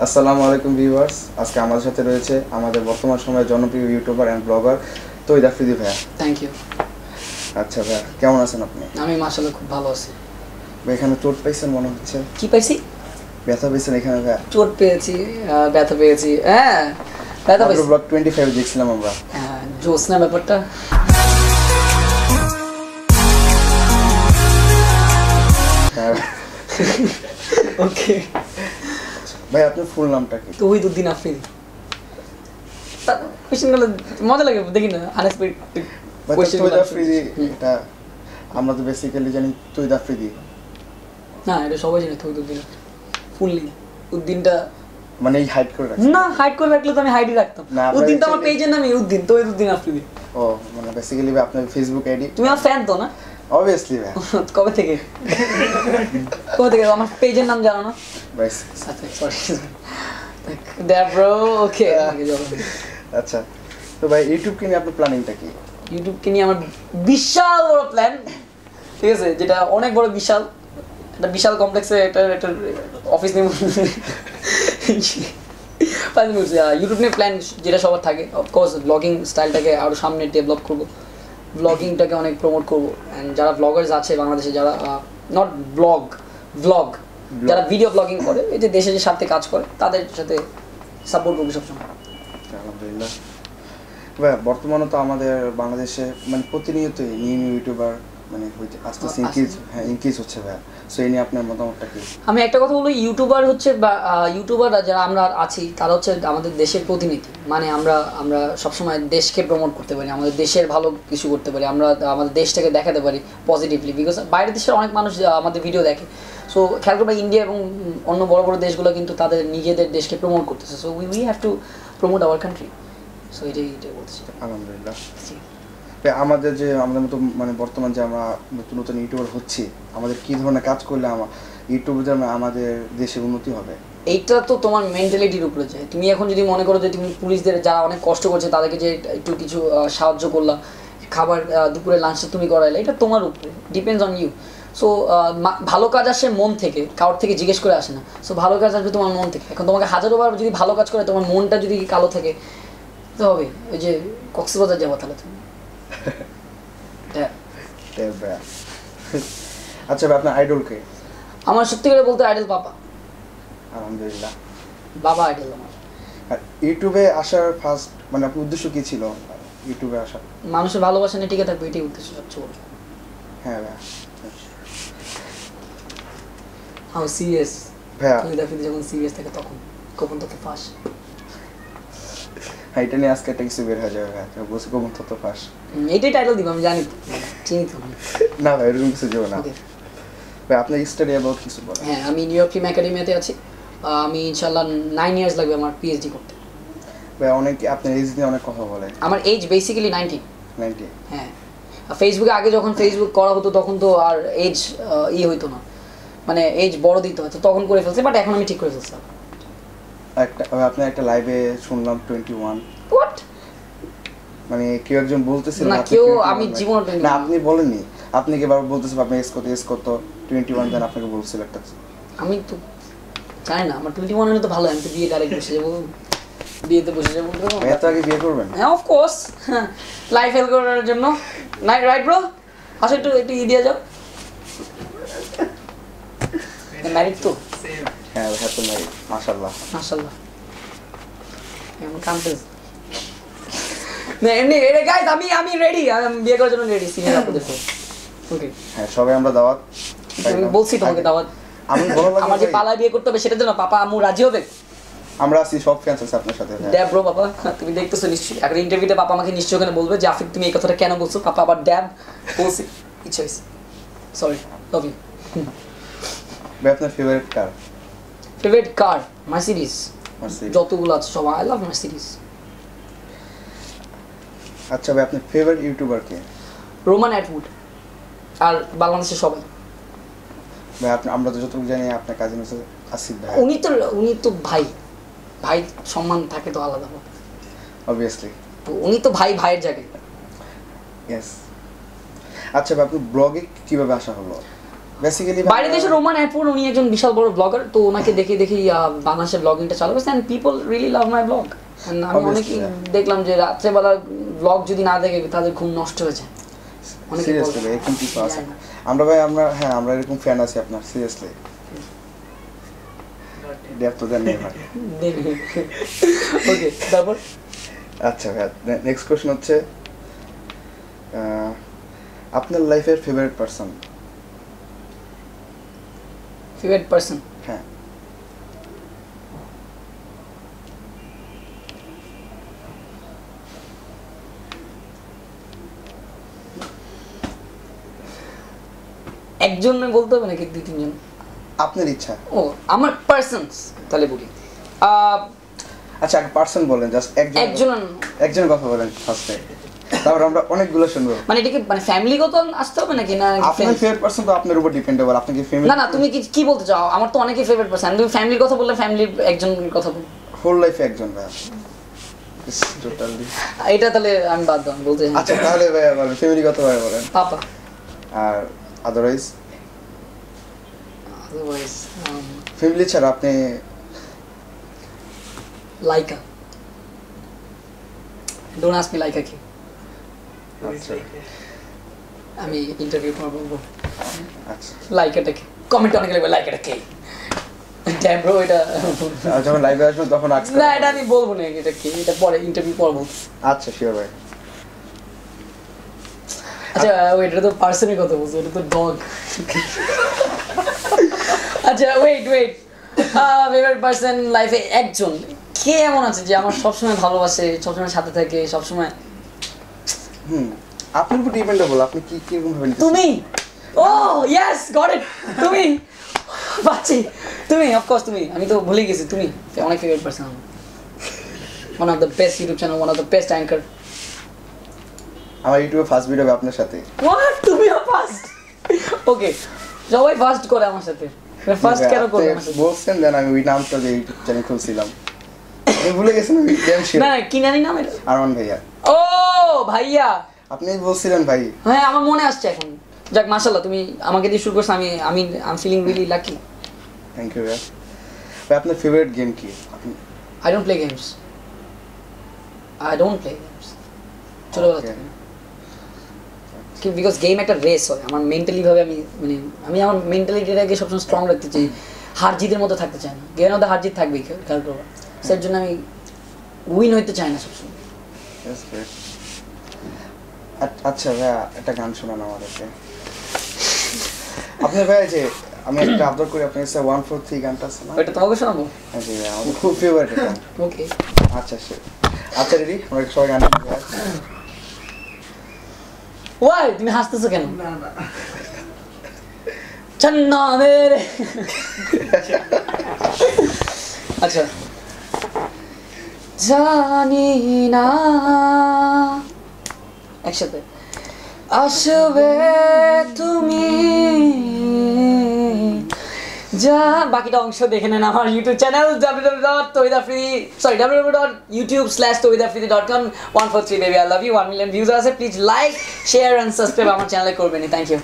আসসালামু আলাইকুম ভিউয়ার্স, আজকে আমাদের সাথে রয়েছে আমাদের বর্তমান সময়ের জনপ্রিয় YouTuber and blogger Tawhid Afridi ভাইয়া। Thank you. আচ্ছা ভাইয়া, কেমন আছেন আপনি? আমি মাশাআল্লাহ খুব ভালো আছি। ভাই এখানে চোট পাইছেন মনে হচ্ছে। কি পাইছি? ব্যথা পাইছেন এখানে ভাইয়া? চোট পেয়েছি, ব্যথা পেয়েছি। হ্যাঁ, ব্যথা পেয়েছি। ব্লগ 25 দেখছিলাম আমরা। হ্যাঁ, জোস না ব্যাপারটা। ওকে ভাই আপনার ফুল নামটা কি? তৌহিদুদ্দিন আফ্রিদি। কোশ্চেনগুলো মজা লাগে দেখি না, আনএক্সপেক্টেড কোশ্চেন। তৈদ আফ্রিদি, এটা আমরা তো বেসিক্যালি জানি তৈদ আফ্রিদি। না, এটা সবাই জানে তৌহিদুদ্দিন। ফুললি উদ্দিনটা মানে এই হাইড করে রাখছি। না, হাইড করে রাখলে তো আমি হাইডই রাখতাম। উদ্দিন তো আমার পেজের নামই উদ্দিন, তৌহিদুদ্দিন আফ্রিদি। ও মানে বেসিক্যালি আপনার ফেসবুক আইডি। তুমি আমার ফ্যান তো না? অবভিয়াসলি ভাই। কবে থেকে আমার পেজের নাম জানো না? আচ্ছা সরি, দ্যাট ব্রো। ওকে আচ্ছা, তো ভাই ইউটিউব কে নিয়ে আপনার প্ল্যানিংটা কি? ইউটিউব কে নিয়ে আমার বিশাল বড় প্ল্যান, ঠিক আছে, যেটা অনেক বড় বিশাল, একটা বিশাল কমপ্লেক্সে একটা অফিস নিয়ে ইউটিউব নিয়ে প্ল্যান যেটা সবার থাকে। অফকোর্স ব্লগিং স্টাইলটাকে আরও সামনে ডেভেলপ করবো, ব্লগিংটাকে অনেক প্রমোট করবো। অ্যান্ড যারা ব্লগার্স আছে বাংলাদেশে, যারা নট ব্লগ যারা ভিডিও ব্লগিং করে, এই যে দেশে যে স্বার্থে কাজ করে, তাদের সাথে সাপোর্ট করবো সবসময়। আলহামদুলিল্লাহ ভাই, বর্তমানে তো আমাদের বাংলাদেশে মানে প্রতিনিয়তই নিউ ইউটিউবার মানে আস্তে আস্তে ইনক্রিজ হচ্ছে ভাই। সো এই নিয়ে আপনার মতামতটা কি? আমি একটা কথা বলি, ইউটিউবার হচ্ছে বা ইউটিউবাররা যারা আমরা আছি তারা হচ্ছে আমাদের দেশের প্রতিনিধি। মানে আমরা সবসময় দেশকে প্রমোট করতে পারি, আমাদের দেশের ভালো কিছু করতে পারি, আমরা আমাদের দেশটাকে দেখাতে পারি পজিটিভলি। বিকজ বাইরের দেশের অনেক মানুষ আমাদের ভিডিও দেখে। সো খেয়াল করবে ইন্ডিয়া এবং অন্য বড় বড় দেশগুলো কিন্তু তাদের নিজেদের দেশকে প্রমোট করতেছে। So we have to promote our country. So এটাই বলতেছি। আলহামদুলিল্লাহ। আমাদের মতো মানে বর্তমান যে আমরা নতুন নতুন ইউটিউবার হচ্ছি, আমাদের কি ধরনের কাজ করলে ইউটিউবে আমাদের দেশের উন্নতি হবে? এইটা তো তোমার মেন্টালিটির উপরে যায়। তুমি এখন যদি মনে করো যে তুমি পুলিশদের যারা অনেক কষ্ট করছে তাদেরকে যে একটু কিছু সাহায্য করলা, খাবার দুপুরে লাঞ্চটা তুমি করাইলে, এটা তোমার উপরে, ডিপেন্ডস অন ইউ। সো ভালো কাজ আসে মন থেকে, কারোর থেকে জিজ্ঞেস করে আসে না। সো ভালো কাজ আসবে তোমার মন থেকে। এখন তোমাকে হাজারো বার যদি ভালো কাজ করে তোমার মনটা যদি কালো থাকে তো হবে ওই যে কক্সবাজার যাবো তাহলে তুমি। আচ্ছা ভাই, আপনার আইডল কে? আমার সত্যি করে বলতে আইডল বাবা। আলহামদুলিল্লাহ, বাবা আইডল আমার। আর ইউটিউবে আসার ফার্স্ট মানে আপনার উদ্দেশ্য কি ছিল ইউটিউবে আসা? মানুষের ভালোবাসা নিয়ে টিকে থাকবে, এটাই উদ্দেশ্য সবচেয়ে বড়। হ্যাঁ ভাই। হাউ সিরিয়াস ভাইয়া, তুমি দেখো যখন সিরিয়াস থাকে তখন গোপন তথ্য ফাঁস। হ্যাঁ, এটা নিয়ে আজকে একটা কিছু বের হয়ে যাবে ভাই, বসে গোপন তথ্য ফাঁস। এইটাই টাইটেল দিব, আমি জানি তো, চিনি তো। না ভাই, এরকম কিছু যাবে না ভাই। আপনার স্টাডি অ্যাবাউট কিছু বলেন। হ্যাঁ, আমি নিউ ইয়র্ক ফিল্ম একাডেমিতে আছি। আমি ইনশাআল্লাহ 9 ইয়ার্স লাগবে আমার পিএইচডি করতে। ভাই অনেক আপনার এজ নিয়ে অনেক কথা বলে। আমার এজ বেসিক্যালি 19। হ্যাঁ, ফেসবুকে আগে যখন ফেসবুক করা হতো তখন তো আর এজ হইতো না, মানে এজ বড় দিতে হতো, তখন করে ফেলছে। বাট এখন আমি ঠিক করে ফেলছি। আপনার একটা লাইভে শুনলাম 21। হোয়াট? মানে কেউ একজন বলতেছিল না, কেউ আমি জীবনে না, আপনি বলেননি, আপনি কি বারবার বলতেছেন আপনি এস কত 21 দেন, আপনাকে বলছিল একটা। আমি তো জানি না, আমার 21 হলে তো ভালো, আমি তো বিয়ে ডাইরেক্ট বসে যাবো, বিয়েতে বসে যাবো। এত আগে বিয়ে করবেন? হ্যাঁ, অফকোর্স, লাইফ হেল্প করার জন্য। Right bro? আসো একটু দিয়ে যাও। ম্যারিড তো? হ্যাঁ হ্যাঁ, তো ম্যারিড। মাশাআল্লাহ মাশাআল্লাহ। এমন কামতেছ না এমনি। গাইস আমি রেডি, আমি বিয়ে করার জন্য রেডি। সিনিয়র আপনাদের তো ওকে। হ্যাঁ, সবাই আমরা দাওয়াত। আমি বলছি তোমাকে দাওয়াত। আমি বড় লাগে আমার যে পালায় বিয়ে করতে হবে সেটার জন্য পাপা আম্মু রাজি হবে? আমরা আছি, সব ফ্যান্স আছে আপনার সাথে। ড্যাব ব্রো বাবা, তুমি দেখতেছো নিশ্চয়ই। একটা ইন্টারভিউতে পাপা আমাকে নিশ্চয়ই ওখানে বলবে যে আফিক তুমি এই কথাটা কেন বলছো। পাপা আবার ড্যাব বলছি, ইচ্ছা হয়েছে। Sorry, love you. ভাই আপনার favourite car? Favourite car? Mercedes. যতগুলো আছে সব আই লাভ মার্সিডিজ। আচ্ছা ভাই, আপনার ফেভারিট ইউটিউবার কে? Roman Atwood. আর বাংলাদেশের সবাই। ভাই আমরা তো যতটুকু জানি আপনার কাজিন হচ্ছে আসিফ ভাই। উনি তো ভাই সম্মান থাকে তো আলাদা, অবভিয়াসলি। তো উনি তো ভাইয়ের জায়গায়। ইয়েস। আচ্ছা ভাই, আপনি ব্লগে কিভাবে আসা হলো? বেসিক্যালি বাইরে দেশে রোমান অ্যাটপুর উনি একজন বিশাল বড় ব্লগার, তো ওনাকে দেখে দেখেই বাংলাদেশের ব্লগিংটা চালু করেছে and people really love my blog. আমি অনেকেই দেখলাম যে রাত্রেবেলা ব্লগ যদি না দেখে তাদের ঘুম নষ্ট হয়ে যায়। সিরিয়াসলি এরকম কিছু আছে আমরা ভাই আমরা এরকম ফ্যান আছি আপনার সিরিয়াসলি ডেপ তো দেন ভাই। ওকে তারপর আচ্ছা ভাই নেক্সট কোশ্চেন হচ্ছে আপনার লাইফের ফেভারিট পারসন? Favourite person? হ্যাঁ একজন বলতে হবে নাকি দুই তিনজন? আপনার ইচ্ছা। ও আমার পারসনস তাহলে বলি আচ্ছা পারসন বলেন, জাস্ট একজনের কথা বলেন ফার্স্টে, তারপর আমরা অনেকগুলো শুনবো। মানে এটা কি মানে ফ্যামিলিগত আসতে হবে নাকি না আপনার ফেভারিট পারসন তো আপনার উপর ডিপেন্ডেবল, আপনি কি ফ্যামিলি? না তুমি কি বলতে চাও? আমার তো অনেকেই ফেভারিট পারসন, তুমি ফ্যামিলির কথা বললে ফ্যামিলির একজনের কথা বল। হোল লাইফে একজন ভাই টোটালি এটা তাহলে আমি বাদ দাও বলতে। আচ্ছা তাহলে ভাই বলেন ফ্যামিলি কথা ভাই বলেন। পাপা। আর আদারওয়াইজ ফ্যামিলি ছাড়া আপনি? Laika. Don't ask me Laika কি। আচ্ছা আমি ইন্টারভিউ পর বলবো। আচ্ছা লাইকাটা কি কমেন্ট অনেকে লিখবে লাইকাটা কি ড্যাম ব্রো এটা যখন লাইভে আসবেন তখন আস্ক না এটা আমি বলবো না এটা কি, এটা পরে ইন্টারভিউ পর বলবো। আচ্ছা শিওর ভাই। আচ্ছা ওইটা তো পার্সনের কথা বলছো, এটা তো ডগ। আচ্ছা ওয়েট ফেভারিট পার্সন লাইফে একজন কে এমন আছে যে আমার সবসময় ভালোবাসে, সবসময় সাথে থাকে, সবসময়? আপনার উপর ডিপেন্ডেবল, আপনি কি কিরকম ভাবে নিতেছেন? তুমি। ও ইয়েস গট ইট, তুমি বাচ্চি, তুমি অফকোর্স তুমি, আমি তো ভুলে গেছি তুমি অনেক favourite person, one of the best YouTube channel, one of the best anchor. আমার ইউটিউবে ফার্স্ট ভিডিও হবে আপনার সাথে। হোয়াট তুমিও ফার্স্ট? ওকে সবাই ফার্স্ট করে আমার সাথে, ফার্স্ট কেন করবে আমার সাথে? বলছেন দেন আমি ওই নামটা দিয়ে ইউটিউব চ্যানেল খুলছিলাম, আমি ভুলে গেছেন ওই ড্যাম শিট। না কি জানি নাম এটা? আরমান ভাইয়া। ও ভাইয়া আপনি বলছিলেন ভাই। হ্যাঁ আমার মনে আসছে এখন। যাক মাশাআল্লাহ তুমি আমাকে দিয়ে শুরু করছো, আমি feeling really lucky. Thank you ভাই। ভাই আপনার ফেভারিট গেম কি? I don't play games. ছোটবেলা থেকে বিকজ গেম একটা রেস হয়, আমার মেন্টালি ভাবে আমি আমার মেন্টালিটিটাকে সবসময় স্ট্রং রাখতে চাই, হার জিতের মতো থাকতে চাই না। গেমের মধ্যে হার জিত থাকবেই, খেয়াল করবো, সেই জন্য আমি উইন হইতে চাই না সবসময়। আচ্ছা ভাইয়া একটা গান শোনান আমাদেরকে। আপনার ভাই যে আমি একটা আবদার করি, আপনার কাছে 143 গানটা আছে না, ওইটা তোমাকে শোনাবো? হ্যাঁ জি আমার খুব ফেভারিট এটা। ওকে আচ্ছা আচ্ছা রেডি, আমরা সবাই গান শুনবো। ওয়াই তুমি হাসতেছো কেন? চন্না মেরে আচ্ছা জানি না একসাথে আসবে তুমি, যা বাকিটা অংশ দেখে নেন আমার YouTube channel www.youtube/tawhidafridi.com 143 baby I love you, 1 million views আছে, please like share and subscribe আমার চ্যানেলে করবেন। থ্যাংক ইউ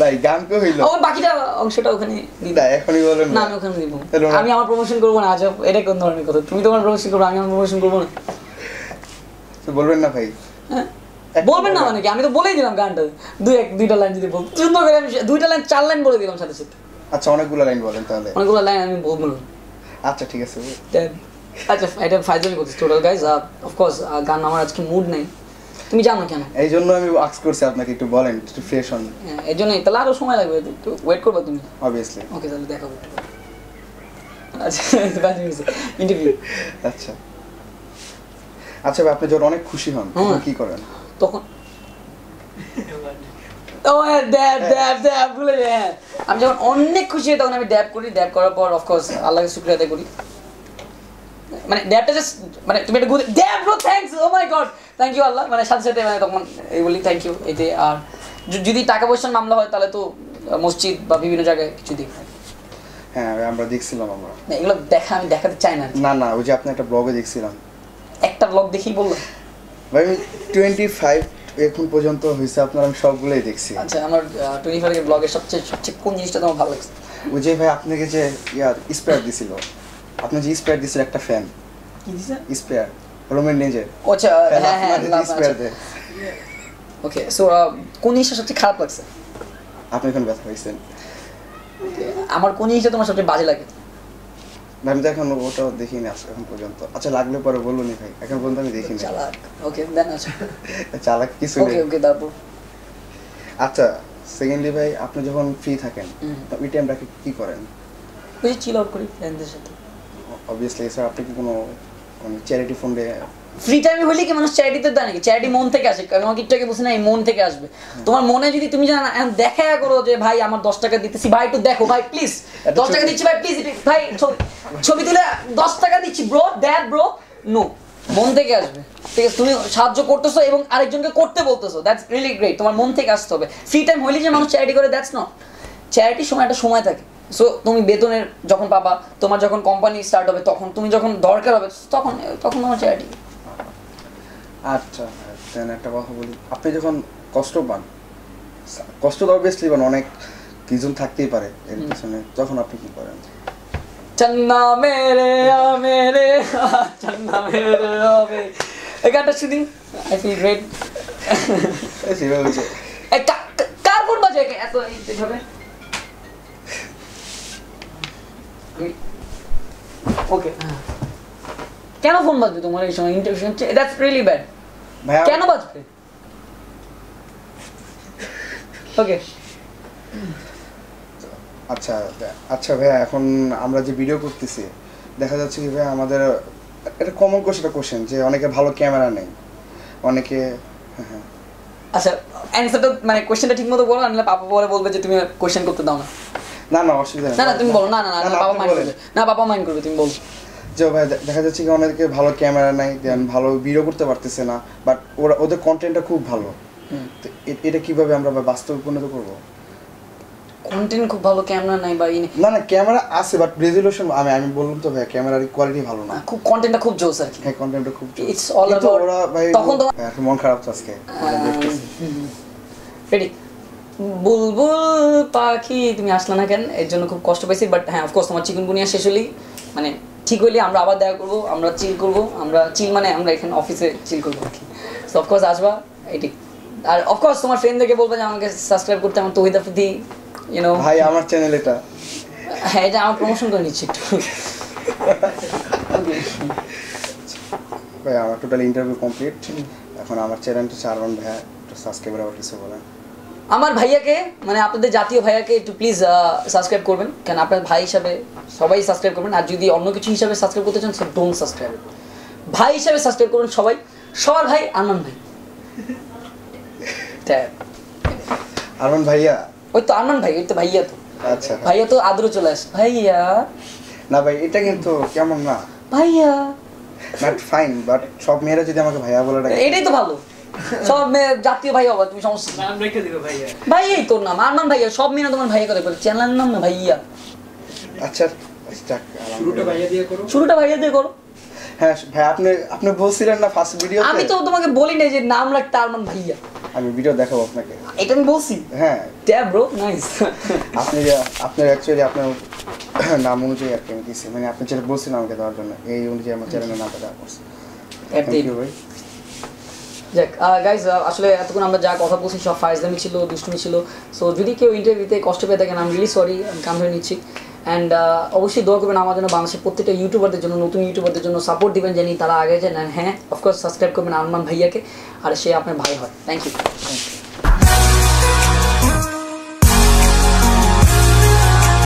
ভাই। গান কো হইলো ও বাকিটা অংশটা ওখানে দিই না, এখনই বলেন না, আমি ওখানে দিব। আমি আমার প্রমোশন করব না আজব, এটা কোন ধরনের কথা? তুমি তোমার প্রমোশন করবে, আমি আমার প্রমোশন করব না? তো বলবেন না ভাই? হ্যাঁ বলবেন না মানে কি? আমি তো বলেই দিলাম গানটা দুইটা লাইন যদি বল সুন্দর করে, আমি দুইটা লাইন 4 লাইন বলে দিলাম সাথে সাথে। আচ্ছা অনেকগুলো লাইন বলেন তাহলে। অনেকগুলো লাইন আমি বলবো না। আচ্ছা ঠিক আছে। আচ্ছা এটা ফাইজলামি করছিস টোটাল গাইজ। অফকোর্স গান আমার আজকে মুড নেই, তুমি জানো কেন? এই জন্য আমি আস্ক করছি আপনাকে একটু বলেন, একটু ফ্রেশ হন। হ্যাঁ এই জন্যই, তাহলে আরও সময় লাগবে, একটু ওয়েট করবে তুমি। অবভিয়াসলি। ওকে তাহলে দেখাবো। আচ্ছা ইন্টারভিউ। আচ্ছা আচ্ছা ভাই, আপনি যখন অনেক খুশি হন তখন কি করেন? তখন ও ড্যাব ভুলে যায়। হ্যাঁ আমি যখন অনেক খুশি হই তখন আমি ড্যাব করি, ড্যাব করার পর অফকোর্স আল্লাহকে শুকরিয়া আদায় করি। মানে ড্যাবটা জাস্ট মানে তুমি একটা গুড ড্যাব bro, thanks, oh my God, thank you আল্লাহ, মানে সাথে সাথে মানে তখন এই বলি থ্যাংক ইউ এতে। আর যদি টাকা পয়সার মামলা হয় তাহলে তো মসজিদ বা বিভিন্ন জায়গায় কিছু দিই। হ্যাঁ আমরা দেখছিলাম, আমরা এগুলো আমি দেখাতে চাই না। না ওই যে আপনি একটা ব্লগে দেখছিলাম, একটা ব্লগ দেখেই বললাম ভাই আমি 25 এখন পর্যন্ত হয়েছে আপনার আমি সবগুলোই দেখছি। আচ্ছা আমার 25 এর ব্লগের সবচেয়ে কোন জিনিসটা তোমার ভালো লাগছে? ওই যে ভাই আপনাকে যে স্পেয়ার দিছিল, আপনি যে স্পেয়ার দিছিল একটা ফ্যান, কি দিছে? স্পেয়ার রুমের নিজের। আচ্ছা হ্যাঁ স্পেয়ার দেয়। ওকে সো কোন জিনিসটা সবচেয়ে খারাপ লাগছে? আপনি এখন ব্যথা পাইছেন। আমার কোন জিনিসটা তোমার সবচেয়ে বাজে লাগে? আমি তো এখন ওটা দেখিনি এখন পর্যন্ত। আচ্ছা লাগলে পরে বলুন ভাই, এখন পর্যন্ত আমি দেখিনি। চালাক। ওকে দেন আচ্ছা চালাক কিছু নেই। ওকে তারপর আচ্ছা সেকেন্ডলি ভাই আপনি যখন ফ্রি থাকেন ওই টাইমটা কি করেন? ওই চিল আউট করি ফ্রেন্ডদের সাথে। অবভিয়াসলি স্যার আপনি কি কোনো মানে চ্যারিটি ফান্ডে ফ্রি টাইমে হইলে কি মানুষ চ্যারিটিতে দেয় নাকি? চ্যারিটি মন থেকে আসে। আমাকে একটু আগে বলছি না এই মন থেকে আসবে। তোমার মনে যদি তুমি জানা দেখা করো যে ভাই আমার 10 টাকা দিতেছি ভাই একটু দেখো ভাই প্লিজ 10 টাকা দিচ্ছি ভাই প্লিজ ভাই ছবি তুলে 10 টাকা দিচ্ছি ব্রো দ্যাট ব্রো নো মন থেকে আসবে। ঠিক আছে তুমি সাহায্য করতেছো এবং আরেকজনকে করতে বলতেছো দ্যাটস রিয়েলি গ্রেট। তোমার মন থেকে আসতে হবে। ফ্রি টাইম হইলে যে মানুষ চ্যারিটি করে দ্যাটস নট চ্যারিটির সময় একটা সময় থাকে। সো তুমি বেতনের যখন পাবা, তোমার যখন কোম্পানি স্টার্ট হবে তখন, তুমি যখন দরকার হবে তখন তোমার চ্যারিটি। আচ্ছা দেন একটা কথা বলি, আপনি যখন কষ্ট পান, কষ্ট তো অবভিয়াসলি পান, অনেক রিজন থাকতেই পারে এর পিছনে, তখন আপনি কি করেন? চন্না মেরে মেরে চন্না মেরে হবে এই গানটা শুনি আই ফিল গ্রেট। সেভাবে হচ্ছে কার ফোন বাজে এত এইভাবে? ওকে কেন ফোন বাজবে তোমার এই সময়? Interview that's really bad. ভাইয়া কেন বাজবে? ওকে আচ্ছা আচ্ছা ভাইয়া এখন আমরা যে ভিডিও করতেছি দেখা যাচ্ছে কি ভাইয়া আমাদের এটা কমন কোশ্চেন যে অনেকে ভালো ক্যামেরা নেই, অনেকে হ্যাঁ আচ্ছা অ্যানসারটা মানে কোশ্চেনটা ঠিকমতো বলো, নাহলে পাপা পরে বলবে যে তুমি কোশ্চেন করতে দাও না। না না অসুবিধা না না তুমি বলো। না না না বাবা মাইন্ড করবে না, বাবা মাইন্ড করবে, তুমি বলো। যে ভাই দেখা যাচ্ছে কি অনেকে ভালো ক্যামেরা নাই, দেন ভালো ভিডিও করতে পারতেছে না, বাট ওদের কন্টেন্টটা খুব ভালো। তো এটা কিভাবে আমরা বাস্তবে পরিণত করবো? কন্টেন্ট খুব ভালো ক্যামেরা নাই বা না না ক্যামেরা আছে বাট রেজোলিউশন আমি বললাম তো ভাই ক্যামেরার কোয়ালিটি ভালো না। খুব কন্টেন্টটা খুব জোস আর কি। হ্যাঁ কন্টেন্টটা খুব জোস। ইটস অল অ্যাবাউট ওরা ভাই তখন তো এখন মন খারাপ তো আজকে রেডি বুলবুল পাখি তুমি আসলে না কেন? এর জন্য খুব কষ্ট পাইছি, বাট হ্যাঁ অফকোর্স তোমার চিকেনগুনিয়া শেষ হলেই মানে ঠিক হইলে আমরা আবার দেখা করবো, আমরা চিল করবো, আমরা চিল মানে আমরা এখানে অফিসে চিল করবো আর কি। সো অফকোর্স আসবা এটি। আর অফকোর্স তোমার ফ্রেন্ডদেরকে বলবে যে আমাকে সাবস্ক্রাইব করতে, আমার তৌহিদ আফ্রিদি ইউ নো ভাই আমার চ্যানেল এটা। হ্যাঁ এটা আমার প্রমোশন করে নিচ্ছি একটু। ভাই আমার টোটাল ইন্টারভিউ কমপ্লিট, এখন আমার চ্যানেলটা চারজন ভাই একটু সাবস্ক্রাইবার আবার কিছু বলেন। আমার ভাইয়াকে মানে আপনাদের জাতীয় ভাইয়াকে একটু প্লিজ সাবস্ক্রাইব করবেন, কেন আপনার ভাই হিসাবে সবাই সাবস্ক্রাইব করবেন। আর যদি অন্য কিছু হিসাবে সাবস্ক্রাইব করতে চান সো ডোন্ট সাবস্ক্রাইব। ভাই হিসাবে সাবস্ক্রাইব করবেন সবাই, সবার ভাই আরমান ভাই। আরমান ভাইয়া? ওই তো আরমান ভাই, ওই তো ভাইয়া তো। আচ্ছা ভাইয়া তো আদরও চলে আসে ভাইয়া। না ভাই এটা কিন্তু কেমন না ভাইয়া, নট ফাইন, বাট সব মেয়েরা যদি আমাকে ভাইয়া বলে ডাকে এটাই তো ভালো। সব মেয়ে জাতীয় ভাই হবে, তুমি সমস্যা নাম রেখে দিবে ভাইয়া। ভাইয়াই তোর নাম আরমান ভাইয়া, সব মেয়ে তোমার ভাইয়া করে বলে, চ্যানেলের নাম না ভাইয়া। আচ্ছা শুরুটা ভাইয়া দিয়ে করো। শুরুটা ভাইয়া দিয়ে করো। হ্যাঁ ভাই আপনি বলছিলেন না ফার্স্ট ভিডিওতে? আমি তো তোমাকে বলি না যে নাম রাখতে আরমান ভাইয়া। আমি ভিডিও দেখাবো আপনাকে। এটা আমি বলছি? হ্যাঁ ট্যাব ব্রো নাইস। আপনার অ্যাকচুয়ালি আপনার নাম অনুযায়ী আর কি আমি দিচ্ছি, মানে আপনি যেটা বলছিলেন আমাকে দেওয়ার জন্য এই অনুযায়ী আমার চ্যানেলের নামটা দেওয়া করছি। থ্যাংক ইউ ভাই। যাক গাইজ আসলে এতক্ষণ আমরা যা কথা বলছি সব ফাইজলামি ছিল, দুষ্টুমি ছিল। সো যদি কেউ ইন্টারভিউতে কষ্ট পেয়ে থাকেন আমি রিয়েলি সরি, আমি কাম ধরে নিচ্ছি। অ্যান্ড অবশ্যই দোয়া করবেন আমার জন্য, বাংলাদেশের প্রত্যেকটা ইউটিউবারদের জন্য, নতুন ইউটিউবারদের জন্য সাপোর্ট দিবেন জানি তারা আগে যান। হ্যাঁ অফকোর্স সাবস্ক্রাইব করবেন আরমান ভাইয়াকে, আর সে আপনার ভাই হয়। Thank you.